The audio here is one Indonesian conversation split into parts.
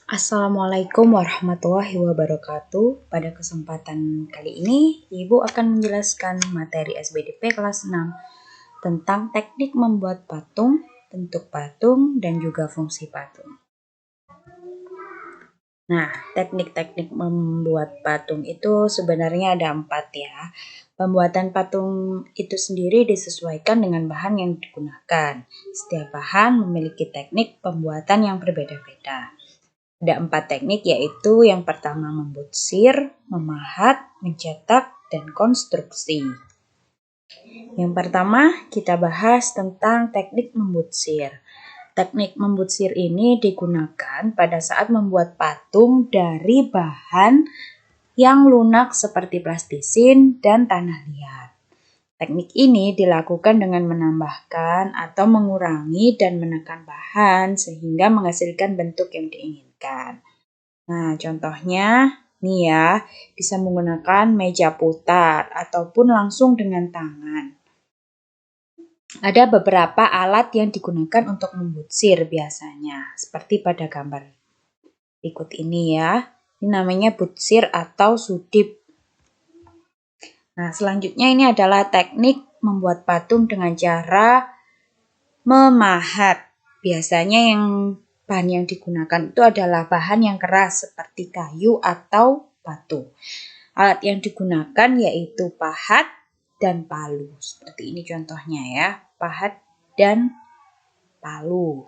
Assalamualaikum warahmatullahi wabarakatuh. Pada kesempatan kali ini, Ibu akan menjelaskan materi SBDP kelas 6 tentang teknik membuat patung, bentuk patung, dan juga fungsi patung. Nah, teknik-teknik membuat patung itu sebenarnya ada 4 ya. Pembuatan patung itu sendiri disesuaikan dengan bahan yang digunakan. Setiap bahan memiliki teknik pembuatan yang berbeda-beda. Ada 4 teknik, yaitu yang pertama membutsir, memahat, mencetak, dan konstruksi. Yang pertama kita bahas tentang teknik membutsir. Teknik membutsir ini digunakan pada saat membuat patung dari bahan yang lunak seperti plastisin dan tanah liat. Teknik ini dilakukan dengan menambahkan atau mengurangi dan menekan bahan sehingga menghasilkan bentuk yang diinginkan. Nah, contohnya nih ya, bisa menggunakan meja putar ataupun langsung dengan tangan. Ada beberapa alat yang digunakan untuk membutsir biasanya, seperti pada gambar berikut ini ya. Ini namanya butsir atau sudip. Nah, selanjutnya ini adalah teknik membuat patung dengan cara memahat. Biasanya bahan yang digunakan itu adalah bahan yang keras seperti kayu atau batu. Alat yang digunakan yaitu pahat dan palu. Seperti ini contohnya ya, pahat dan palu.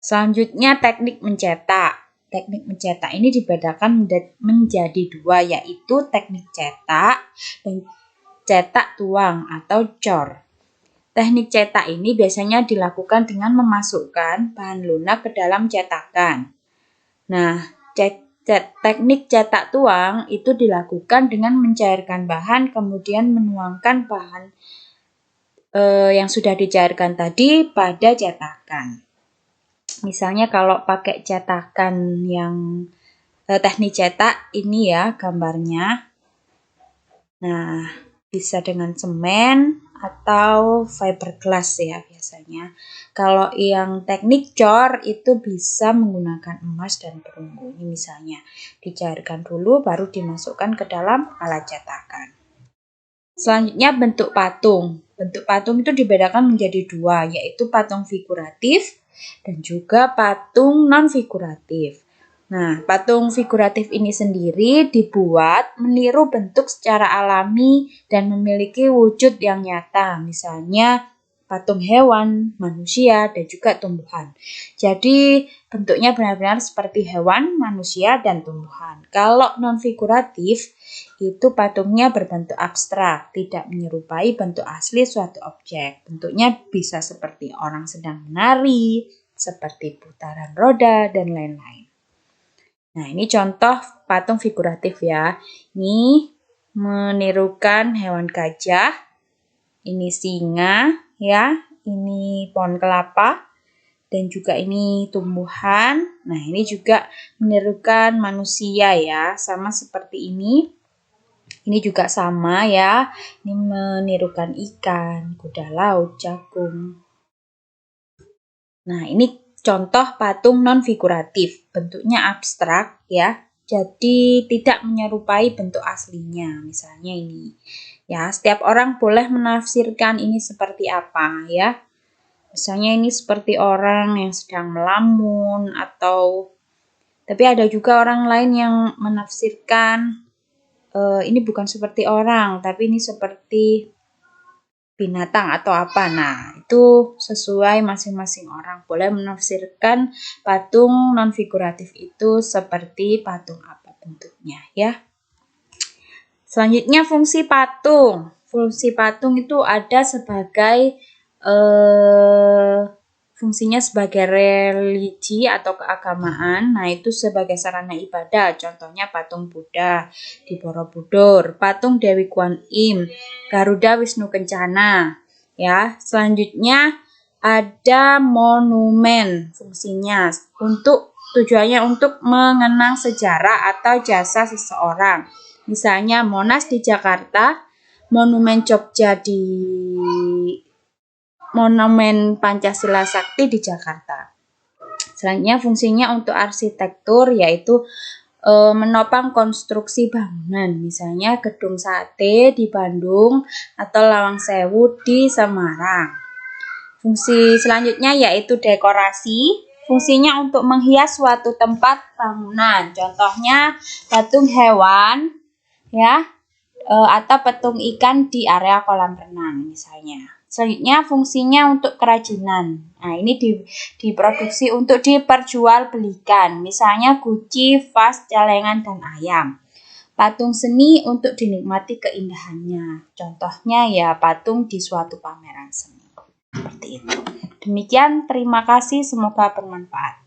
Selanjutnya teknik mencetak. Teknik mencetak ini dibedakan menjadi 2, yaitu teknik cetak dan cetak tuang atau cor. Teknik cetak ini biasanya dilakukan dengan memasukkan bahan lunak ke dalam cetakan. Nah, teknik cetak tuang itu dilakukan dengan mencairkan bahan kemudian menuangkan bahan yang sudah dicairkan tadi pada cetakan. Misalnya kalau pakai cetakan yang teknik cetak ini ya gambarnya. Nah, bisa dengan semen atau fiberglass ya biasanya. Kalau yang teknik cor itu bisa menggunakan emas dan perunggu. Ini misalnya dicairkan dulu baru dimasukkan ke dalam alat cetakan. Selanjutnya bentuk patung. Bentuk patung itu dibedakan menjadi 2, yaitu patung figuratif dan juga patung non-figuratif. Nah, patung figuratif ini sendiri dibuat meniru bentuk secara alami dan memiliki wujud yang nyata. Misalnya patung hewan, manusia, dan juga tumbuhan. Jadi bentuknya benar-benar seperti hewan, manusia, dan tumbuhan. Kalau non-figuratif, itu patungnya berbentuk abstrak, tidak menyerupai bentuk asli suatu objek. Bentuknya bisa seperti orang sedang menari, seperti putaran roda, dan lain-lain. Nah, ini contoh patung figuratif ya. Ini menirukan hewan gajah, ini singa ya, ini pohon kelapa, dan juga ini tumbuhan. Nah, ini juga menirukan manusia ya, sama seperti ini. Ini juga sama ya, ini menirukan ikan, kuda laut, jagung. Nah, ini contoh patung non-figuratif, bentuknya abstrak ya, jadi tidak menyerupai bentuk aslinya. Misalnya ini ya, setiap orang boleh menafsirkan ini seperti apa ya. Misalnya ini seperti orang yang sedang melamun atau tapi ada juga orang lain yang menafsirkan ini bukan seperti orang, tapi ini seperti binatang atau apa. Nah, itu sesuai masing-masing orang. Boleh menafsirkan patung non-figuratif itu seperti patung apa bentuknya ya. Selanjutnya fungsi patung. Fungsi patung itu ada sebagai fungsinya sebagai religi atau keagamaan. Nah, itu sebagai sarana ibadah. Contohnya patung Buddha di Borobudur, patung Dewi Guan Im, Garuda Wisnu Kencana. Ya, selanjutnya ada monumen. Fungsinya tujuannya untuk mengenang sejarah atau jasa seseorang. Misalnya Monas di Jakarta, Monumen Jogja di Monumen Pancasila Sakti di Jakarta. Selanjutnya fungsinya untuk arsitektur yaitu menopang konstruksi bangunan, misalnya Gedung Sate di Bandung atau Lawang Sewu di Semarang. Fungsi selanjutnya yaitu dekorasi. Fungsinya untuk menghias suatu tempat bangunan. Contohnya patung hewan ya atau patung ikan di area kolam renang misalnya. Selanjutnya fungsinya untuk kerajinan. Nah, ini diproduksi untuk diperjualbelikan. Misalnya guci, vas, celengan, dan ayam. Patung seni untuk dinikmati keindahannya. Contohnya ya patung di suatu pameran seni. Seperti itu. Demikian, terima kasih. Semoga bermanfaat.